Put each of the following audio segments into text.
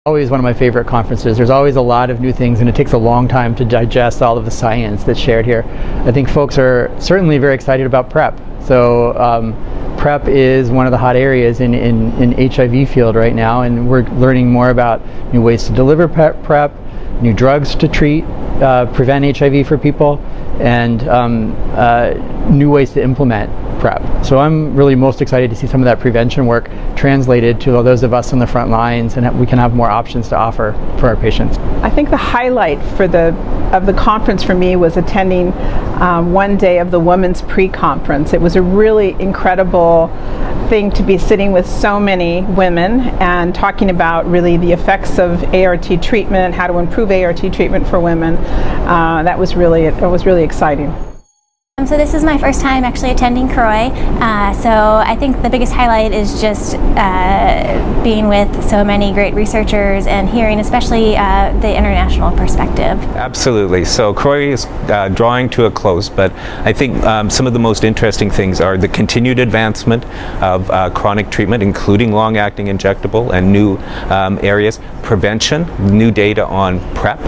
Always one of my favorite conferences. There's always a lot of new things, and it takes a long time to digest all of the science that's shared here. I think folks are certainly very excited about PrEP. So PrEP is one of the hot areas in HIV field right now, and we're learning more about new ways to deliver PrEP, new drugs to treat, prevent HIV for people, and new ways to implement PrEP. So I'm really most excited to see some of that prevention work translated to those of us on the front lines, and we can have more options to offer for our patients. I think the highlight of the conference for me was attending one day of the Women's Pre-Conference. It was a really incredible thing to be sitting with so many women and talking about really the effects of ART treatment, how to improve ART treatment for women. It was really exciting. So this is my first time actually attending CROI, so I think the biggest highlight is just being with so many great researchers and hearing especially the international perspective. Absolutely. So CROI is drawing to a close, but I think some of the most interesting things are the continued advancement of chronic treatment, including long-acting injectable and new areas, prevention, new data on PrEP,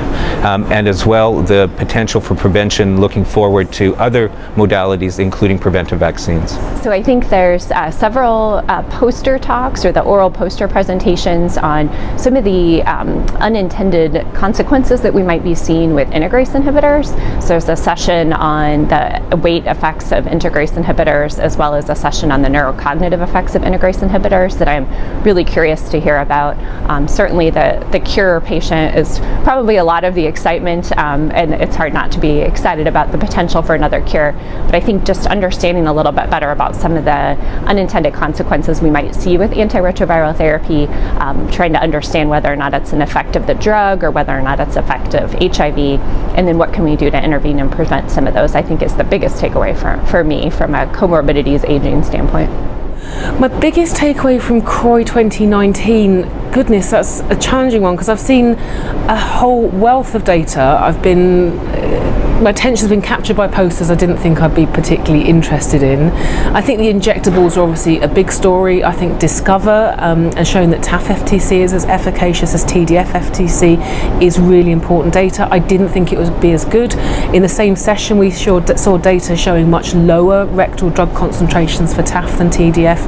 and as well the potential for prevention looking forward to other modalities, including preventive vaccines. So I think there's several poster talks or the oral poster presentations on some of the unintended consequences that we might be seeing with integrase inhibitors. So there's a session on the weight effects of integrase inhibitors, as well as a session on the neurocognitive effects of integrase inhibitors that I'm really curious to hear about. Certainly the cure patient is probably a lot of the excitement, and it's hard not to be excited about the potential for another cure. But I think just understanding a little bit better about some of the unintended consequences we might see with antiretroviral therapy, trying to understand whether or not it's an effect of the drug or whether or not it's effective HIV, and then what can we do to intervene and prevent some of those, I think is the biggest takeaway for me from a comorbidities aging standpoint. My biggest takeaway from CROI 2019, goodness, that's a challenging one because I've seen a whole wealth of data. My attention's been captured by posters I didn't think I'd be particularly interested in. I think the injectables are obviously a big story. I think Discover and showing that TAF-FTC is as efficacious as TDF-FTC is really important data. I didn't think it would be as good. In the same session we saw data showing much lower rectal drug concentrations for TAF than TDF.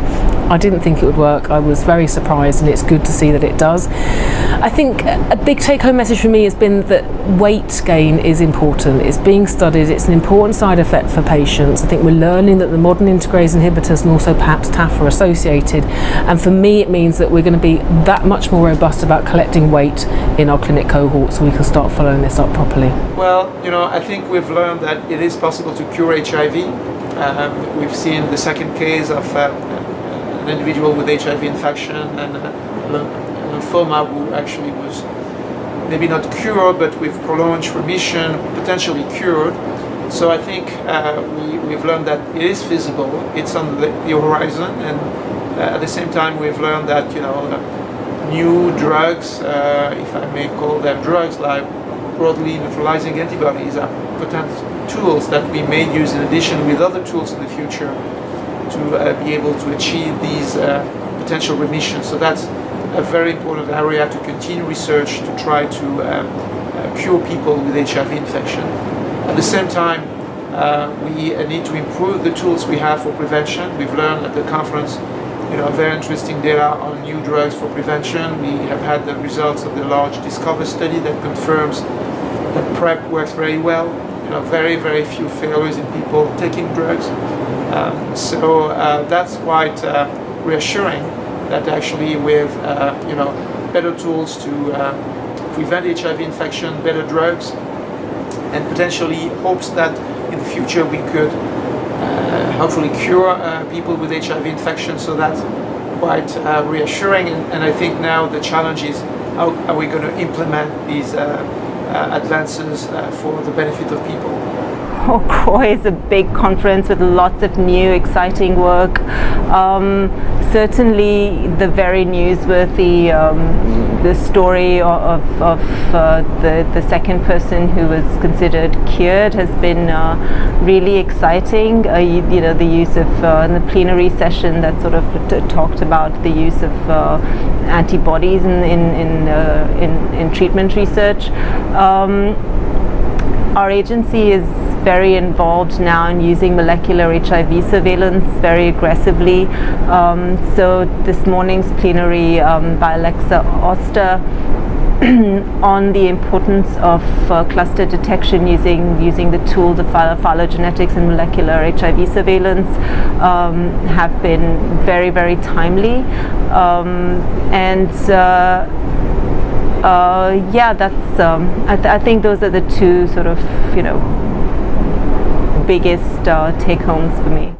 I didn't think it would work. I was very surprised, and it's good to see that it does. I think a big take-home message for me has been that weight gain is important. It's being studied. It's an important side effect for patients. I think we're learning that the modern integrase inhibitors and also perhaps TAF are associated. And for me, it means that we're going to be that much more robust about collecting weight in our clinic cohort, so we can start following this up properly. Well, I think we've learned that it is possible to cure HIV. We've seen the second case of an individual with HIV infection and lymphoma who actually was maybe not cured, but with prolonged remission, potentially cured. So I think we've learned that it is feasible. It's on the horizon, and at the same time we've learned that new drugs, if I may call them drugs, like broadly neutralizing antibodies, are potent tools that we may use in addition with other tools in the future to be able to achieve these potential remissions. So that's a very important area to continue research to try to cure people with HIV infection. At the same time, we need to improve the tools we have for prevention. We've learned at the conference very interesting data on new drugs for prevention. We have had the results of the large Discover study that confirms that PrEP works very well. Very, very few failures in people taking drugs. So that's quite reassuring that actually with better tools to prevent HIV infection, better drugs, and potentially hopes that in the future we could hopefully cure people with HIV infection. So that's quite reassuring, and I think now the challenge is how are we going to implement these advances for the benefit of people. CROI is a big conference with lots of new, exciting work. Certainly, the very newsworthy the story of the second person who was considered cured has been really exciting. You know, the use of in the plenary session that sort of talked about the use of antibodies in treatment research. Our agency is very involved now in using molecular HIV surveillance very aggressively. So this morning's plenary by Alexa Oster on the importance of cluster detection using the tools of phylogenetics and molecular HIV surveillance have been very, very timely. Yeah, that's. I think those are the two sort of, biggest take homes for me.